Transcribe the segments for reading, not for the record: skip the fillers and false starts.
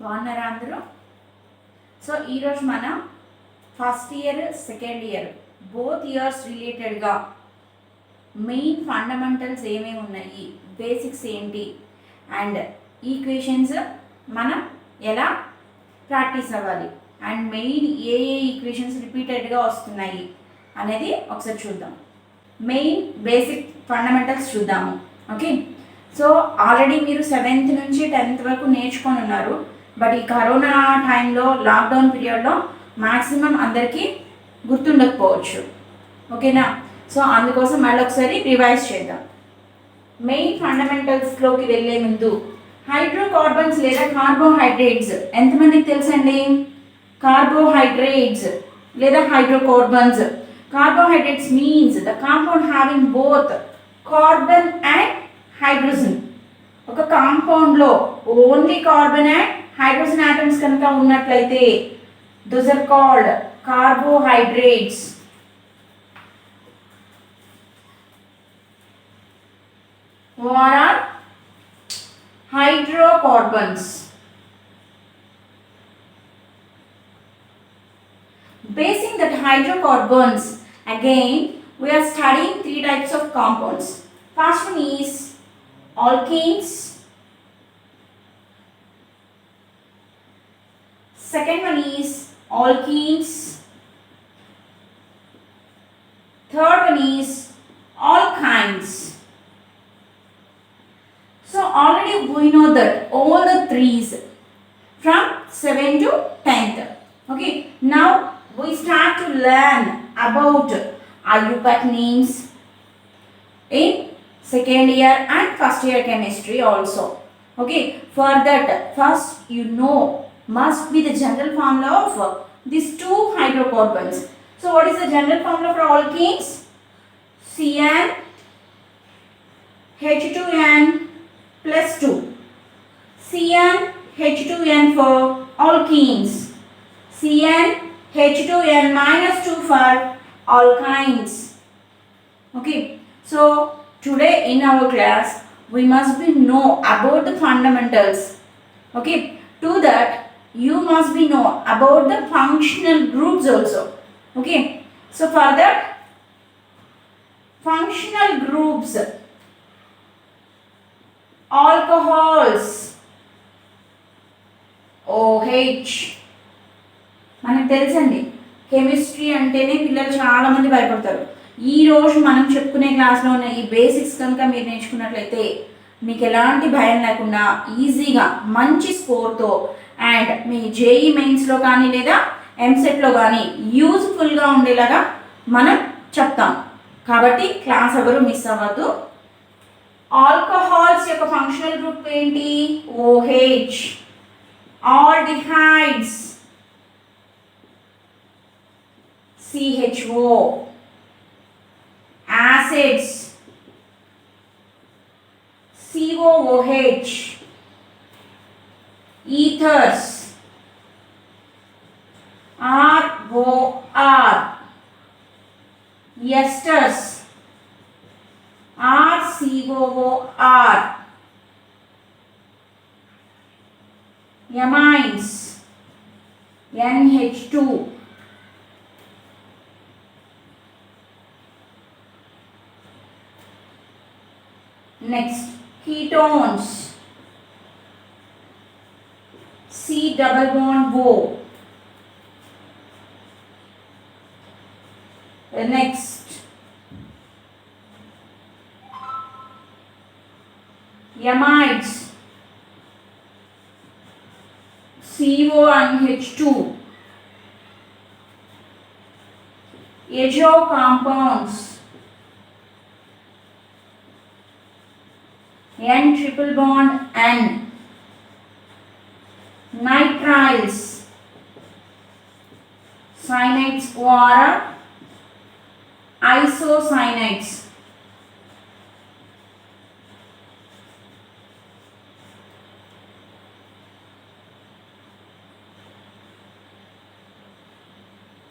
బాగున్నారా అందరూ? సో ఈరోజు మనం first year second year both years రిలేటెడ్గా మెయిన్ ఫండమెంటల్స్ ఏమేమి ఉన్నాయి, బేసిక్స్ ఏంటి అండ్ ఈక్వేషన్స్ మనం ఎలా ప్రాక్టీస్ అవ్వాలి అండ్ మెయిన్ ఏ ఈక్వేషన్స్ రిపీటెడ్గా వస్తున్నాయి అనేది ఒకసారి చూద్దాం. మెయిన్ బేసిక్ ఫండమెంటల్స్ చూద్దాము. ఓకే, సో ఆల్రెడీ మీరు 7th నుంచి 10th వరకు నేర్చుకొని ఉన్నారు. బట్ ఈ కరోనా టైంలో లాక్డౌన్ పీరియడ్లో మ్యాక్సిమం అందరికీ గుర్తుండకపోవచ్చు. ఓకేనా? సో అందుకోసం మళ్ళీ ఒకసారి రివైజ్ చేద్దాం. మెయిన్ ఫండమెంటల్స్లోకి వెళ్ళే ముందు హైడ్రోకార్బన్స్ లేదా కార్బోహైడ్రేట్స్ ఎంతమందికి తెలుసండి? కార్బోహైడ్రేట్స్ లేదా hydrocarbons. Carbohydrates means the compound having both carbon and hydrogen. ఒక కాంపౌండ్లో only carbon and hydrogen atoms కనుక ఉన్నట్లయితే those are called carbohydrates. What are hydrocarbons? Basing that hydrocarbons, again we are studying 3 types of compounds. First one is alkanes, second one is alkenes, third one is alkynes. So already we know that all the threes from 7th to 10th. Okay, now we start to learn about IUPAC names in second year and first year chemistry also. Okay, for that first you know must be the general formula of these two hydrocarbons. So what is the general formula for alkenes? CN H2n plus 2. CN H2n for alkenes. CN H2n minus 2 for alkynes. Okay, so today in our class we must be know about the fundamentals. Okay, to that you must be know about the functional groups also. Okay, so for that functional groups, alcohols, OH. మనకు తెలుసండి chemistry అంటేనే పిల్లలు చాలామంది భయపడతారు. ఈరోజు మనం చెప్పుకునే క్లాస్లో ఉన్న ఈ బేసిక్స్ కనుక మీరు నేర్చుకున్నట్లయితే మీకు ఎలాంటి భయం లేకుండా ఈజీగా మంచి స్కోర్తో అండ్ మీ జేఈ మెయిన్స్లో కానీ లేదా ఎంసెట్లో కానీ యూజ్ఫుల్గా ఉండేలాగా మనం చెప్తాం. కాబట్టి క్లాస్ ఎవరు మిస్ అవ్వద్దు. ఆల్కహాల్స్ యొక్క ఫంక్షనల్ గ్రూప్ ఏంటి? OH. Aldehydes CHO. Acids COOH. Ethers ROR. Esters RCOOR. Amines NH2. Next, ketones C double bond O. The next, amides CO and H2. Azo compounds N triple bond N. Nitriles cyanides or isocyanides.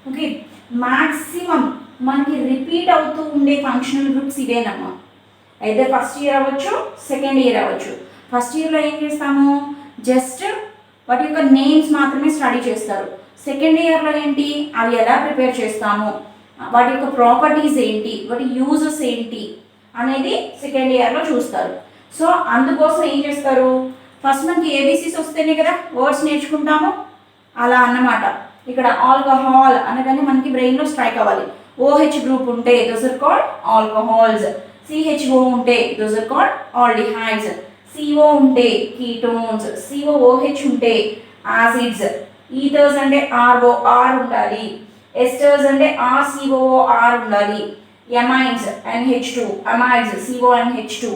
Okay, maximum మనకి repeat అవుతూ ఉండే functional groups ఇవేనమ్మా. Either first year అవ్వచ్చు, second year అవ్వచ్చు. First ఇయర్లో ఏం చేస్తాము, just వాటి యొక్క నేమ్స్ మాత్రమే స్టడీ చేస్తారు. సెకండ్ ఇయర్లో ఏంటి, అవి ఎలా ప్రిపేర్ చేస్తాము, వాటి యొక్క ప్రాపర్టీస్ ఏంటి, వాటి యూజెస్ ఏంటి అనేది సెకండ్ ఇయర్లో చూస్తారు. సో అందుకోసం ఏం చేస్తారు, ఫస్ట్ మనకి ఏబీసీస్ వస్తేనే కదా వర్డ్స్ నేర్చుకుంటాము, అలా అన్నమాట. ఇక్కడ ఆల్కహాల్ అనగానే మనకి బ్రెయిన్లో స్ట్రైక్ అవ్వాలి. OH గ్రూప్ ఉంటే those are called alcohols, CHO ఉంటే those are called aldehydes, CO ఉంటే కీటోన్స్, COOH ఉంటే యాసిడ్స్, ఈథర్స్ అంటే ROR ఉండాలి, ఎస్టర్స్ అంటే RCOOR ఉండాలి, amines NH2, amides CONH2,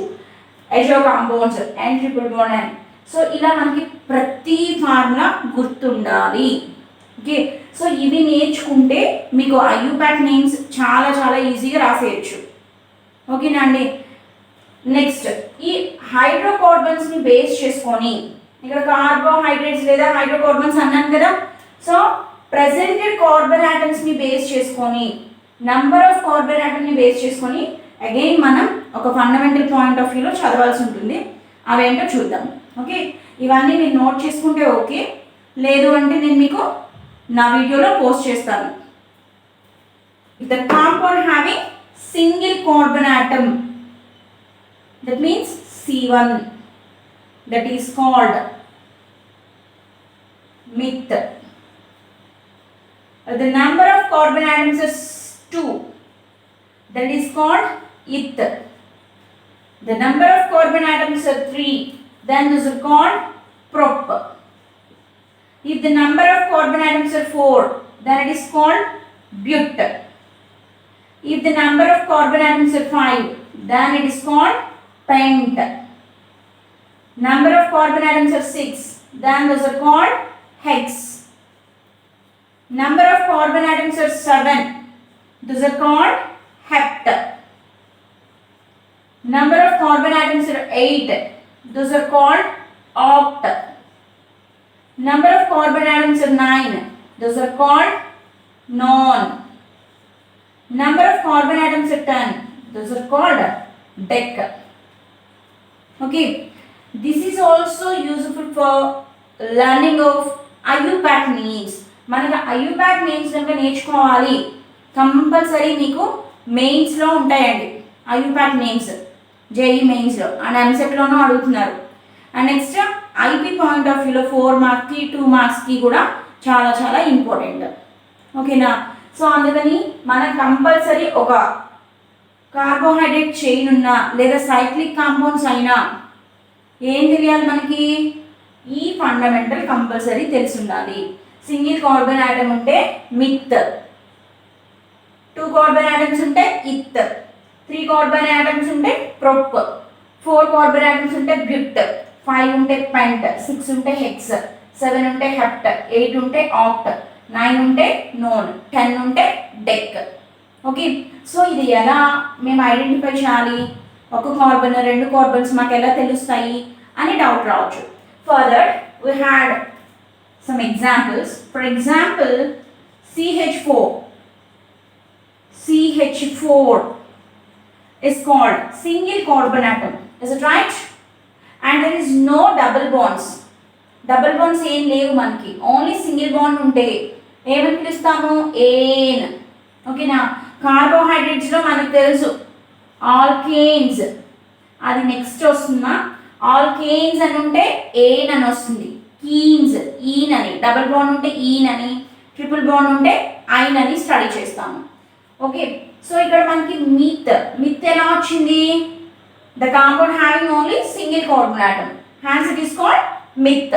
azo compounds N triple bond N. So ఇలా మనకి ప్రతి ఫార్ములా గుర్తుండాలి. ఓకే, సో ఇవి నేర్చుకుంటే మీకు ఐయుపాక్ నేమ్స్ చాలా చాలా ఈజీగా రాసేయచ్చు. ఓకేనా అండి. నెక్స్ట్ ఈ హైడ్రోకార్బన్స్ని బేస్ చేసుకొని, ఇక్కడ కార్బోహైడ్రేట్స్ లేదా హైడ్రోకార్బన్స్ అన్నాను కదా, సో ప్రెసెంటెడ్ కార్బన్ ఆటమ్స్ని బేస్ చేసుకొని, నంబర్ ఆఫ్ కార్బన్ ఆటమ్ని బేస్ చేసుకొని అగైన్ మనం ఒక ఫండమెంటల్ పాయింట్ ఆఫ్ వ్యూలో చదవాల్సి ఉంటుంది. అవేంటో చూద్దాం. ఓకే, ఇవన్నీ మీరు నోట్ చేసుకుంటే ఓకే, లేదు అంటే నేను మీకు నా వీడియోలో పోస్ట్ చేస్తాను. The compound having single carbon atom, that means C1, that is called meth. The number of carbon atoms is 2, that is called eth. The number of carbon atoms are 3, then those are called prop. If the number of carbon atoms are 4, then it is called but. If the number of carbon atoms are 5, then it is called pent. Number of carbon atoms are 6, then those are called hex. Number of carbon atoms are 7, those are called hept. Number of carbon atoms are 8, those are called oct. Number of carbon atoms are 9, those are called non. Number of carbon atoms are 10, those are called dec. Okay, this is also useful for learning of IUPAC names. మనకి IUPAC names కనుక నేర్చుకోవాలి compulsory మీకు మెయిన్స్లో ఉంటాయండి IUPAC names, JEE మెయిన్స్లో and ఎంసెట్లోనూ అడుగుతున్నారు. And next IP point of వ్యూలో 4 మార్క్స్కి 2 మార్క్స్కి కూడా చాలా చాలా ఇంపార్టెంట్. ఓకేనా. సో అందుకని మనం కంపల్సరీ ఒక కార్బోహైడ్రేట్ చైన్ ఉన్నా లేదా సైక్లిక్ కాంపౌండ్స్ అయినా ఏం తెలియాలి మనకి, ఈ ఫండమెంటల్ కంపల్సరీ తెలిసి ఉండాలి. సింగిల్ కార్బన్ ఆటమ్ ఉంటే మిత్, 2 కార్బన్ ఆటమ్స్ ఉంటే ఇత్, 3 కార్బన్ ఆటమ్స్ ఉంటే ప్రొప్, 4 కార్బన్ ఆటమ్స్ ఉంటే బ్యూట్, 5 ఉంటే పెంట్, 6 ఉంటే హెక్స్, 7 ఉంటే హెప్ట్, 8 ఉంటే ఆక్ట్, 9 ఉంటే నోన్, 10 ఉంటే డెక్. ఓకే, సో ఇది ఎలా మేము ఐడెంటిఫై చేయాలి, ఒక కార్బన్ 2 కార్బన్స్ మాకు ఎలా తెలుస్తాయి అని డౌట్ రావచ్చు. Further we had some examples. For example CH4 is called single carbon atom, is it right? And there is no double bonds. Double bonds ఏం లేవు మనకి, ఓన్లీ సింగిల్ బాండ్ ఉంటే ఏమని పిలుస్తాము, ఏన్. ఓకేనా. కార్బోహైడ్రేట్స్లో మనకు తెలుసు ఆల్కేన్స్, అది నెక్స్ట్ వస్తుందా, ఆల్కేన్స్ అని ఉంటే ఏన్ అని వస్తుంది, కీన్స్ ఈన్ అని, డబుల్ బాండ్ ఉంటే ఈన్ అని, ట్రిపుల్ బాండ్ ఉంటే ఐన్ అని స్టడీ చేస్తాము. ఓకే, సో ఇక్కడ మనకి మిత్ ఎలా వచ్చింది, the compound having only single carbon atom, hence it is called myth,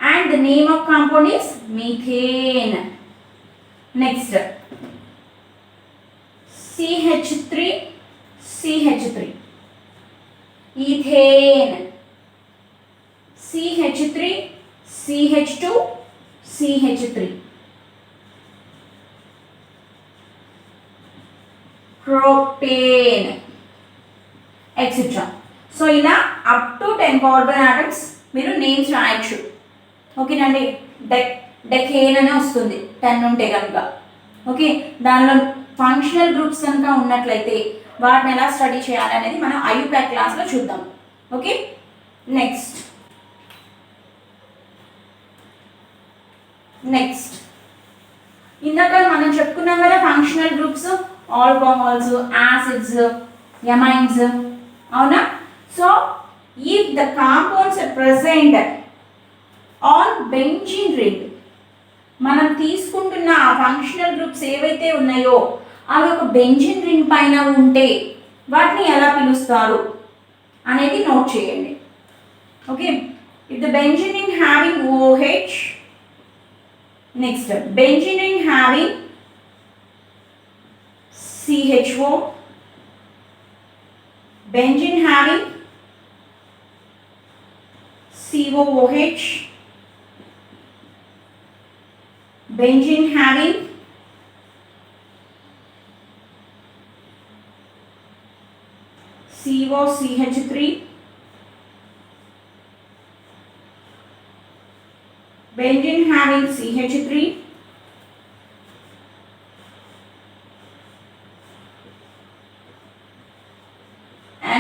and the name of compound is methane. Next CH3 ethane, CH3 CH2 CH3 propane etc. So ఇలా up to 10 carbon atoms మీరు names రాయొచ్చు. ఓకేనండి. Decane అనే వస్తుంది 10 ఉంటే కనుక. Okay, దానిలో functional groups కనుక ఉన్నట్లయితే వాటిని ఎలా స్టడీ చేయాలి అనేది మనం ఐయుపాక్ క్లాస్లో చూద్దాం. ఓకే, నెక్స్ట్ నెక్స్ట్ ఇందాక మనం చెప్పుకున్నాం కదా functional groups, alcohols, acids, amines, అవునా? So if the compounds present on benzene ring, మనం తీసుకుంటున్న ఆ ఫంక్షనల్ గ్రూప్స్ ఏవైతే ఉన్నాయో అవి ఒక బెంజీన్ రింగ్ పైన ఉంటే వాటిని ఎలా పిలుస్తారు అనేది నోట్ చేయండి. Okay, if the benzene ring having OH, next benzene ring having CHO, benzene having COOH, benzene having COCH3, benzene having CH3,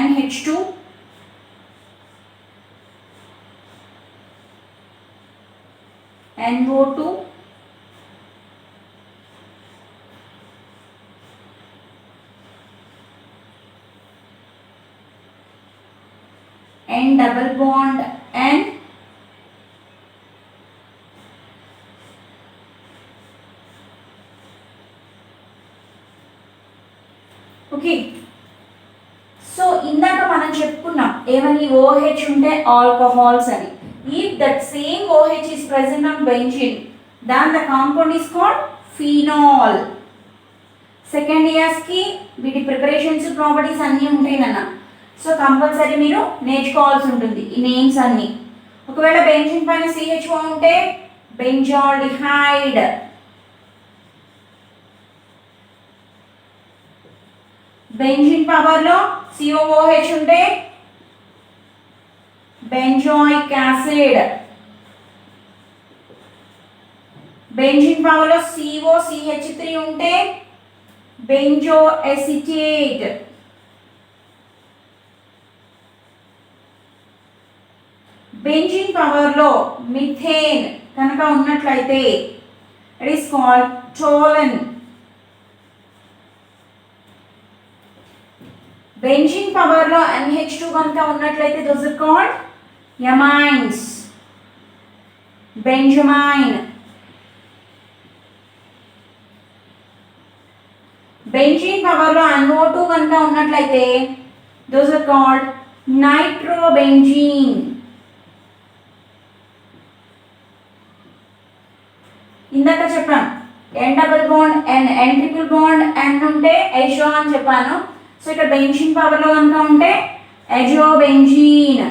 NH2, NO2, N double bond N, okay. So ఇందాక మనం చెప్పుకున్నాం ఏమని, OH ఉంటే alcohols అని. If that same OH is present on benzene, then the compound is called phenol. Second ఇయర్స్కి వీటి preparations properties అన్నీ ఉంటాయి నాన్న. సో కంపల్సరీ మీరు నేర్చుకోవాల్సి ఉంటుంది ఈ నేమ్స్ అన్నీ. ఒకవేళ బెంజీన్ పైన CHO ఉంటే బెంజాల్డిహైడ్, బెంజీన్ పవర్లో COOH ఉంటే బెంజోయిక్ యాసిడ్, బెంజీన్ పవర్లో COCH3 ఉంటే బెంజో ఎసిటేట్, బెంజీన్ పవర్లో మిథేన్ కనుక ఉన్నట్లయితే it is called toluene. Benzene పవర్లో NH2 కనుక ఉన్నట్లయితే those are called amines, benzamine. Benzene పవర్లో NO2 కనుక ఉన్నట్లయితే దోస్ ఆర్ కాల్డ్ నైట్రోబెంజీన్. ఇందాక చెప్పాను N double bond N, N triple bond N ఉంటే ఎజో అని చెప్పాను. సో ఇక్కడ బెంజీన్ పవర్లో కనుక ఉంటే ఎజోబెంజీన్.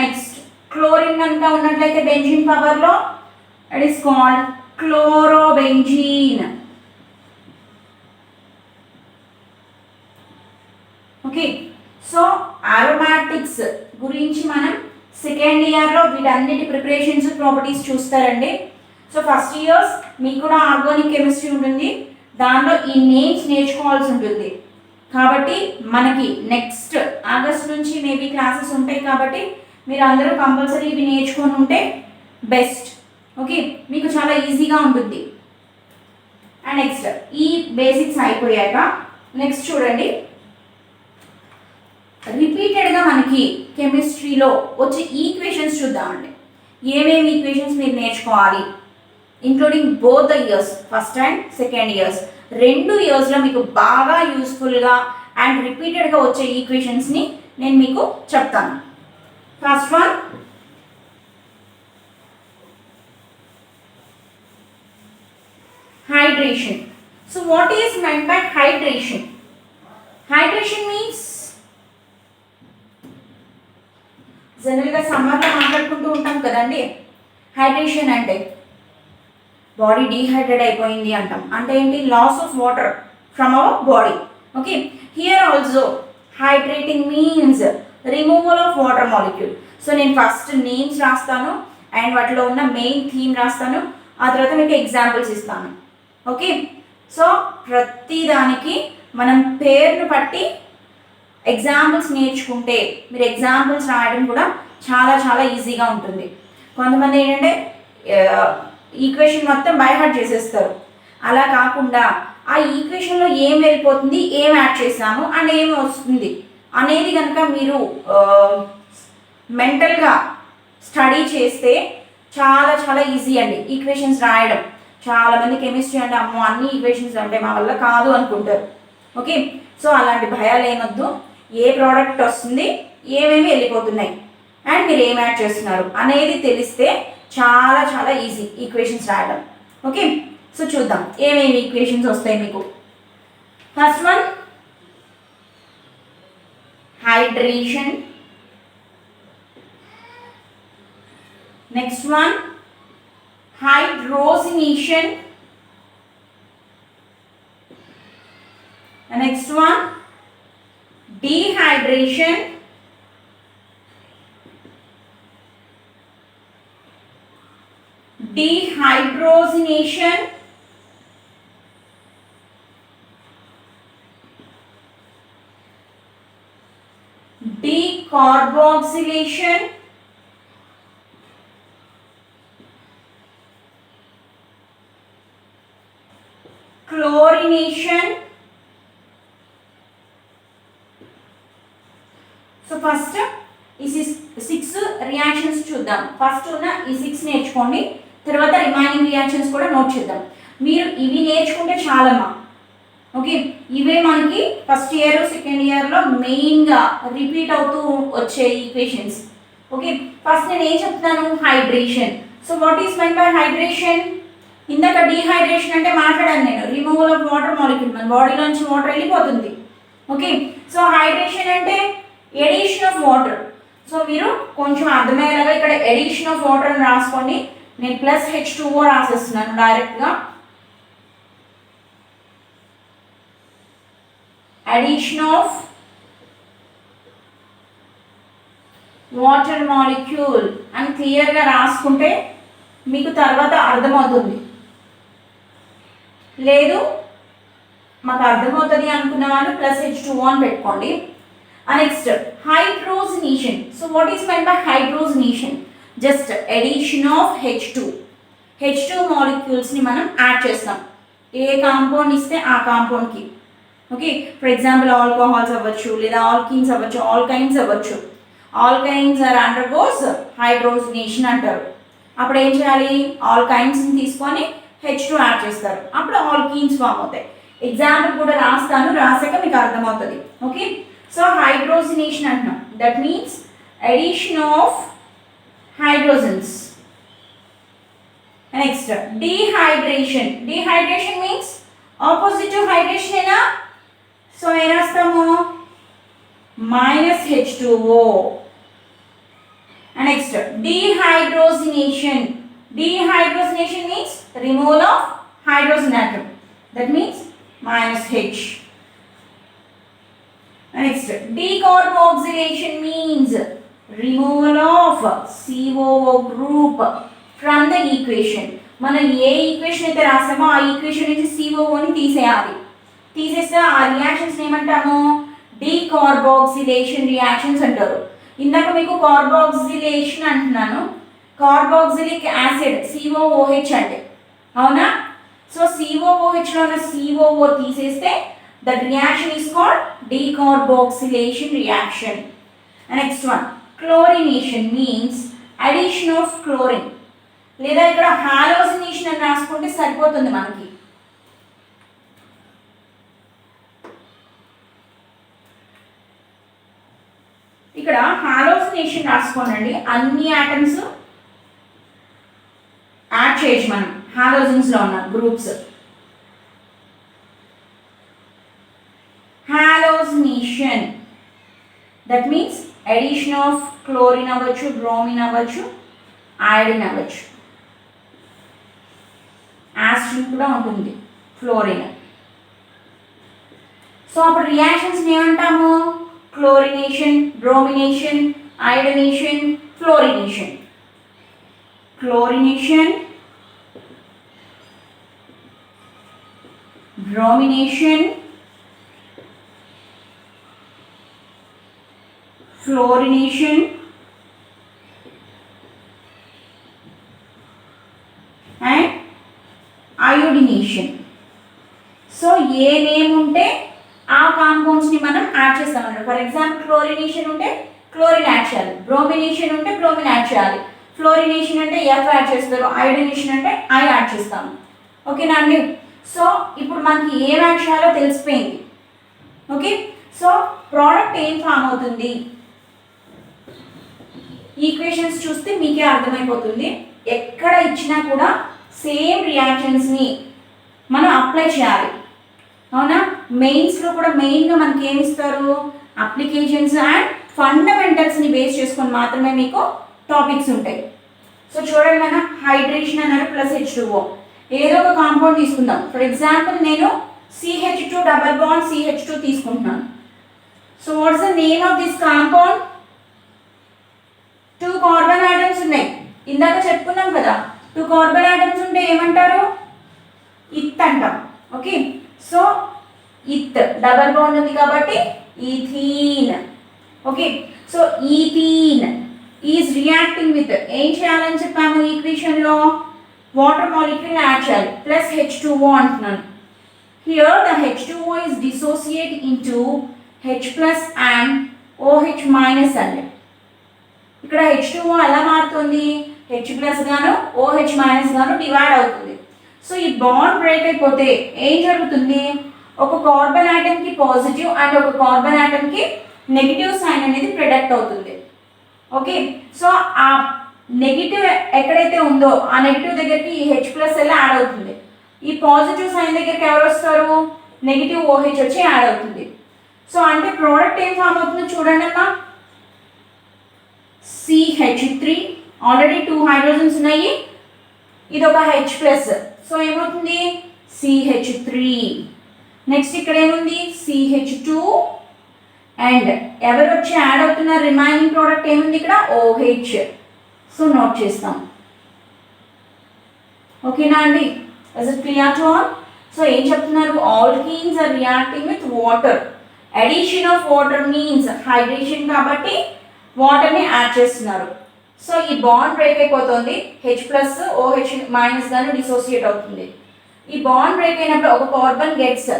నెక్స్ట్ క్లోరిన్ కనుక ఉన్నట్లయితే బెంజీన్ పవర్లో it is called chlorobenzene. Okay, so అరోమాటిక్స్ గురించి మనం సెకండ్ ఇయర్లో వీటన్నిటి ప్రిపరేషన్స్ ప్రాపర్టీస్ చూస్తారండి. సో ఫస్ట్ ఇయర్స్ మీకు కూడా ఆర్గానిక్ కెమిస్ట్రీ ఉంటుంది, దానిలో ఈ నేమ్స్ నేర్చుకోవాల్సి ఉంటుంది. కాబట్టి మనకి నెక్స్ట్ ఆగస్ట్ నుంచి మేబీ క్లాసెస్ ఉంటాయి, కాబట్టి మీరు అందరూ కంపల్సరీ ఇవి నేర్చుకొని ఉంటే బెస్ట్. ఓకే, మీకు చాలా ఈజీగా ఉంటుంది. అండ్ నెక్స్ట్ ఈ బేసిక్స్ అయిపోయాక నెక్స్ట్ చూడండి, రిపీటెడ్గా మనకి కెమిస్ట్రీలో వచ్చే ఈక్వేషన్స్ చూద్దామండి. ఏమేమి ఈక్వేషన్స్ మీరు నేర్చుకోవాలి, including both the years, first and second years. 2 ఇయర్స్లో మీకు బాగా యూస్ఫుల్గా అండ్ రిపీటెడ్గా వచ్చే ఈక్వేషన్స్ని నేను మీకు చెప్తాను. First one, hydration. So what is meant by hydration? Hydration means జనరల్గా సమ్మర్లో మాట్లాడుకుంటూ ఉంటాం కదండి, హైడ్రేషన్ అంటే బాడీ డీహైడ్రేట్ అయిపోయింది అంటాం. అంటే ఏంటి, loss of water from our body. Okay, here also hydrating means removal of water molecule. So నేను ఫస్ట్ నేమ్స్ రాస్తాను అండ్ వాటిలో ఉన్న మెయిన్ థీమ్ రాస్తాను, ఆ తర్వాత మీకు ఎగ్జాంపుల్స్ ఇస్తాను. ఓకే, సో ప్రతి దానికి మనం పేరును బట్టి ఎగ్జాంపుల్స్ నేర్చుకుంటే మీరు ఎగ్జాంపుల్స్ రాయడం కూడా చాలా చాలా ఈజీగా ఉంటుంది. కొంతమంది ఏంటంటే ఈక్వేషన్ మొత్తం బై హార్ట్ చేసేస్తారు. అలా కాకుండా ఆ ఈక్వేషన్లో ఏం వెళ్ళిపోతుంది, ఏం యాడ్ చేసాము అండ్ ఏం వస్తుంది అనేది కనుక మీరు మెంటల్గా స్టడీ చేస్తే చాలా చాలా ఈజీ అండి ఈక్వేషన్స్ రాయడం. చాలామంది కెమిస్ట్రీ అంటే అమ్మో అన్ని ఈక్వేషన్స్ అంటే మా వల్ల కాదు అనుకుంటారు. ఓకే, సో అలాంటి భయాలు ఏమొద్దు. ఏ ప్రోడక్ట్ వస్తుంది, ఏమేమి వెళ్ళిపోతున్నాయి అండ్ మీరు ఏం యాడ్ చేస్తున్నారు అనేది తెలిస్తే చాలా చాలా ఈజీ ఈక్వేషన్స్ రాయడం. ఓకే, సో చూద్దాం ఏమేమి ఈక్వేషన్స్ వస్తాయి మీకు. First one hydration, next one hydrogenation, the next one dehydration, dehydrogenation, decarboxylation, chlorination. So first ఈ 6 రియాక్షన్స్ చూద్దాం. ఫస్ట్ ఉన్న ఈ 6 నేర్చుకోండి, తర్వాత రిమైనింగ్ రియాక్షన్స్ కూడా నోట్ చేద్దాం. మీరు ఇవి నేర్చుకుంటే చాలమ్మా. ఓకే, ఇవే మనకి ఫస్ట్ ఇయర్ సెకండ్ ఇయర్లో మెయిన్గా రిపీట్ అవుతూ వచ్చే ఈక్వేషన్స్. ఓకే, ఫస్ట్ నేను ఏం చెప్తాను, hydration. So what is meant by hydration? ఇందాక డీహైడ్రేషన్ అంటే మాట్లాడాను నేను, రిమూవల్ ఆఫ్ వాటర్ మాలిక్యూల్, మన బాడీలోంచి వాటర్ వెళ్ళిపోతుంది. ఓకే, సో హైడ్రేషన్ అంటే ఎడిషన్ ఆఫ్ వాటర్. సో మీరు కొంచెం అర్థమయ్యేలాగా ఇక్కడ ఎడిషన్ ఆఫ్ వాటర్ అని రాసుకోండి. నేను ప్లస్ H2O రాసేస్తున్నాను డైరెక్ట్గా. అడిషన్ ఆఫ్ వాటర్ మాలిక్యూల్ అని క్లియర్గా రాసుకుంటే మీకు తర్వాత అర్థమవుతుంది. లేదు మాకు అర్థమవుతుంది అనుకున్న వాళ్ళు ప్లస్ H2O అని పెట్టుకోండి. Next hydrogenation. So what is meant by hydrogenation? Just addition of H2 మాలిక్యూల్స్ని మనం యాడ్ చేస్తాం. ఏ కాంపౌండ్ ఇస్తే ఆ కాంపౌండ్కి. ఓకే, ఫర్ ఎగ్జాంపుల్ ఆల్కహాల్స్ అవ్వచ్చు, లేదా ఆల్కీన్స్ అవ్వచ్చు, ఆల్కైన్స్ అవ్వచ్చు. ఆల్కైన్స్ ఆర్ అండర్గోస్ హైడ్రోజనేషన్ అంటారు. అప్పుడు ఏం చేయాలి, ఆల్కైన్స్ని తీసుకొని H2 యాడ్ చేస్తారు, అప్పుడు ఆల్కీన్స్ ఫామ్ అవుతాయి. ఎగ్జాంపుల్ కూడా రాస్తాను, రాసాక మీకు అర్థమవుతుంది. ఓకే, సో హైడ్రోజనేషన్ అంటున్నాం, that means addition of hydrogens. Next dehydration. Dehydration means opposite to hydration ఏనా? సో ఏం రాస్తాము, minus H2O. Next dehydrogenation. Dehydrogenation means removal of hydrogen atom. That means minus H. Next decarboxylation means removal of COO group from the equation. మనం ఏ equation అయితే రాసామో ఆ equation నుంచి COOని తీసేయాలి. తీసేస్తే ఆ రియాక్షన్స్ ఏమంటాము, డీకార్బాక్సిలేషన్ రియాక్షన్స్ అంటారు. ఇందాక మీకు కార్బాక్సిలేషన్ అంటున్నాను, కార్బాక్సిలిక్ యాసిడ్ COOH అంటే, అవునా? సో COOHలో ఉన్న COO తీసేస్తే that reaction is called decarboxylation reaction. Next one chlorination means addition of chlorine, లేదా ఇక్కడ హాలోజినేషన్ అని రాసుకుంటే సరిపోతుంది మనకి. ఇక్కడ హాలోజినేషన్ రాసుకోనండి, అన్ని ఆటమ్స్ యాడ్ చేయొచ్చు మనం హాలోజన్స్లో ఉన్న groups. Halogenation that means addition of chlorine అవ్వచ్చు, బ్రోమిన్ అవ్వచ్చు, ఐరన్ అవ్వచ్చు, యాసిడ్ కూడా ఉంటుంది, ఫ్లోరిన్. సో అప్పుడు రియాక్షన్స్ ఏమంటాము, chlorination, bromination, ironation, fluorination. Chlorination, bromination, fluorination, iodination. So ఏ నేమ్ ఉంటే ఆ కాంపౌండ్స్ని మనం యాడ్ చేస్తాం అన్నమాట. ఫర్ ఎగ్జాంపుల్ క్లోరినేషన్ ఉంటే క్లోరిన్ యాడ్ చేయాలి, బ్రోమినేషన్ ఉంటే బ్రోమిన్ యాడ్ చేయాలి, ఫ్లోరినేషన్ అంటే ఎఫ్ యాడ్ చేస్తారు, అయోడినేషన్ అంటే ఐ యాడ్ చేస్తాము. ఓకేనా అండి? సో ఇప్పుడు మనకి ఏం యాడ్ చేయాలో తెలిసిపోయింది. ఓకే, సో ప్రోడక్ట్ ఏం ఫామ్ అవుతుంది, ఈక్వేషన్స్ చూస్తే మీకే అర్థమైపోతుంది. ఎక్కడ ఇచ్చినా కూడా సేమ్ రియాక్షన్స్ని మనం అప్లై చేయాలి. అవునా? మెయిన్స్లో కూడా మెయిన్గా మనకి ఏమి ఇస్తారు, అప్లికేషన్స్ అండ్ ఫండమెంటల్స్ని బేస్ చేసుకొని మాత్రమే మీకు టాపిక్స్ ఉంటాయి. సో చూడండి, మన హైడ్రేషన్ అన్నారు ప్లస్ H2O. ఏదో ఒక కాంపౌండ్ తీసుకుందాం. ఫర్ ఎగ్జాంపుల్ నేను CH2 డబల్ బాండ్ CH2 తీసుకుంటున్నాను. So what's the name of this compound? 2 carbon atoms ఉన్నాయి. ఇందాక చెప్పుకున్నాం కదా, 2 కార్బన్ ఆటమ్స్ ఉంటే ఏమంటారు? ఇత్ అంటాం. ఓకే, సో ఇత్ డబల్ బాండ్ ఉంది కాబట్టి ethene. Okay, so ethene is reacting with ఏం చేయాలని చెప్పాము ఈక్వేషన్లో? వాటర్ మాలిక్యూల్ యాడ్ చేయాలి ప్లస్ H2O అంటున్నాను. Here the H2O is dissociate into H plus and OH minus అండి. ఇక్కడ H2O ఎలా మారుతుంది? H plus గాను OH minus గాను డివైడ్ అవుతుంది. సో ఈ బాండ్ బ్రేక్ అయిపోతే ఏం జరుగుతుంది? ఒక కార్బన్ ఆటమ్కి పాజిటివ్ అండ్ ఒక కార్బన్ ఆటమ్కి నెగిటివ్ సైన్ అనేది ప్రిడక్ట్ అవుతుంది. ఓకే, సో ఆ నెగిటివ్ ఎక్కడైతే ఉందో ఆ నెగిటివ్ దగ్గరికి ఈ H ప్లస్ ఎలా యాడ్ అవుతుంది. ఈ పాజిటివ్ సైన్ దగ్గరికి ఎవరు వస్తారు? నెగిటివ్ OH వచ్చి యాడ్ అవుతుంది. సో అంటే ప్రోడక్ట్ ఏం ఫామ్ అవుతుందో చూడండి అమ్మా. CH3 ఆల్రెడీ 2 హైడ్రోజన్స్ ఉన్నాయి, ఇది ఒక H ప్లస్. సో ఏమవుతుంది? CH3. నెక్స్ట్ ఇక్కడ ఏముంది? CH2 అండ్ ఎవరు వచ్చి యాడ్ అవుతున్న రిమైనింగ్ ప్రోడక్ట్ ఏముంది ఇక్కడ? OH. సో నోట్ చేస్తాం. ఓకేనా అండి? Is it clear to all? So ఏం చెప్తున్నారు? Alkenes are reacting with water. Addition of water means hydration కాబట్టి వాటర్ని యాడ్ చేస్తున్నారు. సో ఈ బాండ్ బ్రేక్ అయిపోతుంది, H ప్లస్ OH మైనస్ గాను డిసోసియేట్ అవుతుంది. ఈ బాండ్ బ్రేక్ అయినప్పుడు ఒక carbon gets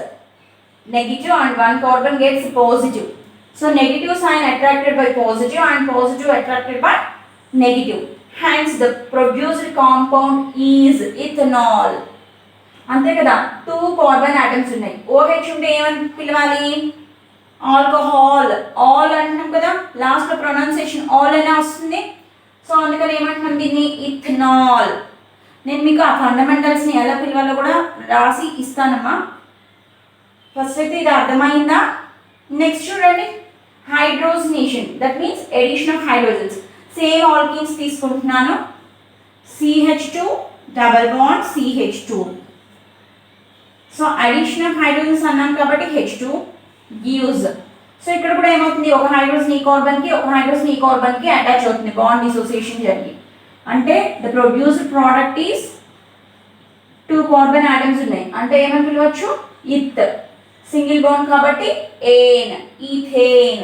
negative and 1 carbon gets positive. So negative sign attracted by positive and positive attracted by negative. Hence the produced compound is ethanol. అంతే కదా, 2 carbon atoms ఉన్నాయి. OH ఉంటే ఏమని పిలవాలి? ఆల్కహాల్. ఆల్ అంటున్నాం కదా, లాస్ట్లో ప్రొనౌన్సియేషన్ ఆల్ అనే వస్తుంది. సో అందుకని ఏమంటున్నాం దీన్ని? ఇథనాల్. నేను మీకు ఆ ఫండమెంటల్స్ని ఎలా పిలవాలో కూడా రాసి ఇస్తానమ్మా. ఫస్ట్ అయితే ఇది అర్థమైందా? నెక్స్ట్ చూడండి, hydrogenation. That means addition of hydrogens. Same alkenes తీసుకుంటున్నాను. CH2 double bond CH2. So addition of hydrogens అన్నాం కాబట్టి H2 గివ్స్. సో ఇక్కడ కూడా ఏమవుతుంది? ఒక హైడ్రోజన్ ఈ కార్బన్కి ఒక హైడ్రోజన్ ఈ కార్బన్కి అటాచ్ అవుతుంది బాండ్ డిసోసియేషన్ జరిగి. అంటే the produced product is 2 carbon atoms ఉన్నాయి. అంటే ఏమని పిలవచ్చు? ఇత్. సింగిల్ బాండ్ కాబట్టి ఏన్, ఈథేన్.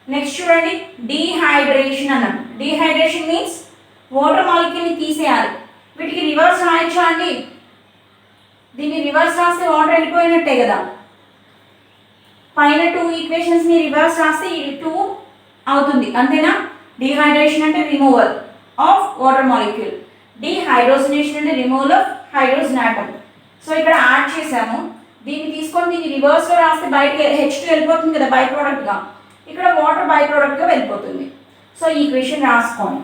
నెక్స్ట్ చూడండి, డీహైడ్రేషన్ అన్నాం. డీహైడ్రేషన్ మీన్స్ వాటర్ మాలిక్యూల్ని తీసేయాలి. వీటికి రివర్స్ రాయొచ్చా అండి? దీన్ని రివర్స్ రాస్తే వాటర్ వెళ్ళిపోయినట్టే కదా. పైన 2 ఈక్వేషన్స్ని రివర్స్ రాస్తే ఇది 2 అవుతుంది, అంతేనా? డీహైడ్రేషన్ అంటే removal of water molecule, dehydrogenation అంటే removal of hydrogen atom. So ఇక్కడ యాడ్ చేసాము, దీన్ని తీసుకొని దీన్ని రివర్స్లో రాస్తే బయటకి H2 వెళ్ళిపోతుంది కదా బై ప్రోడక్ట్గా, ఇక్కడ వాటర్ బై ప్రోడక్ట్గా వెళ్ళిపోతుంది. సో ఈ ఈక్వేషన్ రాసుకోండి.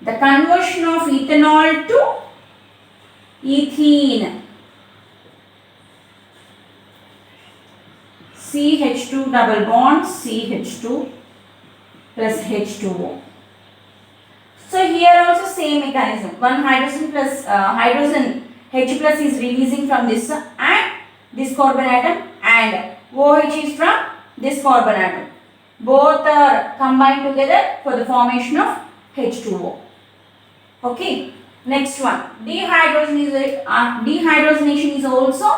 The conversion of ethanol to ethene. CH2 double bond CH2 plus H2O. So here also same mechanism. One hydrogen plus hydrogen H plus is releasing from this and this carbon atom, and OH is from this carbon atom. Both are combined together for the formation of H2O. Okay. Next one, dehydrogenation is also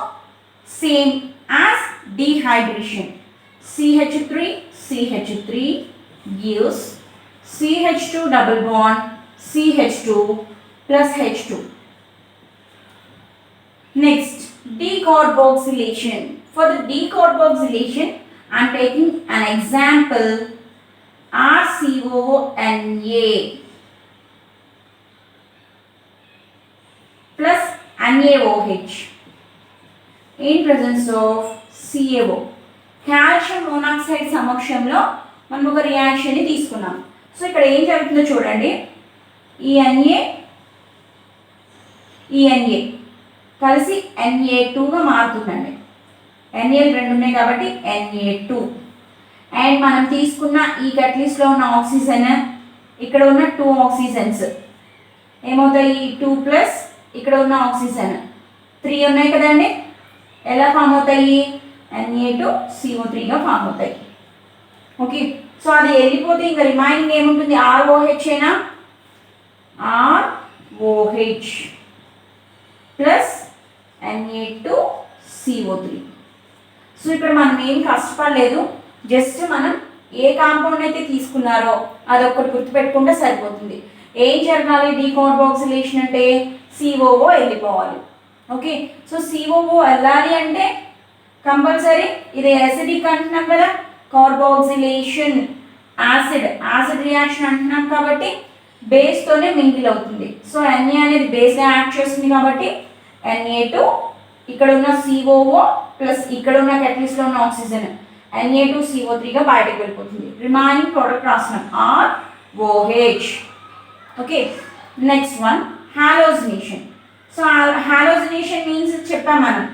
same as dehydration. CH3 gives CH2 double bond CH2 plus H2. Next, decarboxylation. For the decarboxylation, I am taking an example RCONA plus NaOH in presence of CaO. Calcium monoxide సమక్షంలో మనం ఒక రియాక్షన్ని తీసుకున్నాం. So ఇక్కడ ఏం జరుగుతుందో చూడండి. ఈ Na కలిసి Na2గా మారుతుందండి. Na రెండు ఉన్నాయి కాబట్టి Na2. అండ్ మనం తీసుకున్న ఈ కట్లిస్ట్లో ఉన్న ఆక్సిజన్, ఇక్కడ ఉన్న 2 ఆక్సిజన్స్ ఏమవుతాయి? 2 ప్లస్ ఇక్కడ ఉన్న ఆక్సిజన్ 3 ఉన్నాయి కదండి. ఎలా ఫామ్ అవుతాయి? Na2CO3గా ఫామ్ అవుతాయి. ఓకే, సో అది వెళ్ళిపోతే ఇంకా రిమైనింగ్ ఏముంటుంది? ROH అయినా ROH ప్లస్ Na2CO3. సో ఇక్కడ మనం ఏం కష్టపడలేదు, జస్ట్ మనం ఏ కాంపౌండ్ అయితే తీసుకున్నారో అదొక్కటి గుర్తుపెట్టుకుంటే సరిపోతుంది. ఏం జరగాలి? డీకార్బాక్సిలేషన్ అంటే COO వెళ్ళిపోవాలి. ఓకే, సో COO వెళ్ళాలి అంటే కంపల్సరీ ఇది యాసిడిక్ అంటున్నాం కదా, కార్బాక్సిలేషన్ యాసిడ్ రియాక్షన్ అంటున్నాం కాబట్టి బేస్తోనే మింగిల్ అవుతుంది. సో Na అనేది బేస్గా యాక్ట్ చేస్తుంది కాబట్టి Na2 ఇక్కడ ఉన్న COO ప్లస్ ఇక్కడ ఉన్న కెటలిస్ట్లో ఉన్న ఆక్సిజన్ Na2CO3గా బయటకు వెళ్ళిపోతుంది. రిమైనింగ్ ప్రోడక్ట్ రాస్తున్నాం ROH. Okay, next one halogenation. So halogenation means చెప్పాం మనం,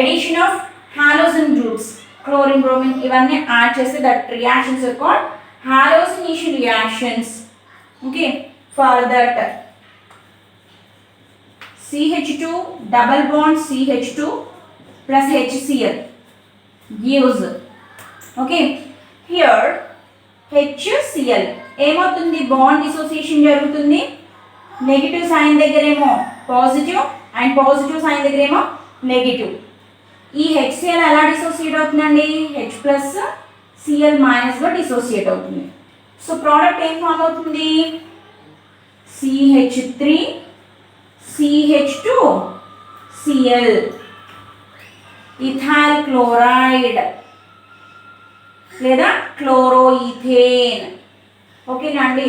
addition of halogen groups, chlorine, bromine ఇవన్నీ యాడ్ చేస్తే that reactions are called halogenation reactions. Okay, for that CH2 double bond CH2 plus HCl gives, okay, here HCl ఏమవుతుంది? Bond dissociation జరుగుతుంది. Negative sign దగ్గరేమో positive and positive sign దగ్గరేమో negative. ఈ HCl ఎలా dissociate అవుతుందండి? H plus Cl మైనస్గా dissociate అవుతుంది. So product ఏం ఫామ్ అవుతుంది? CH3 CH2Cl, ఇథైల్ క్లోరైడ్ లేదా క్లోరోఈథేన్. ఓకేనా అండి?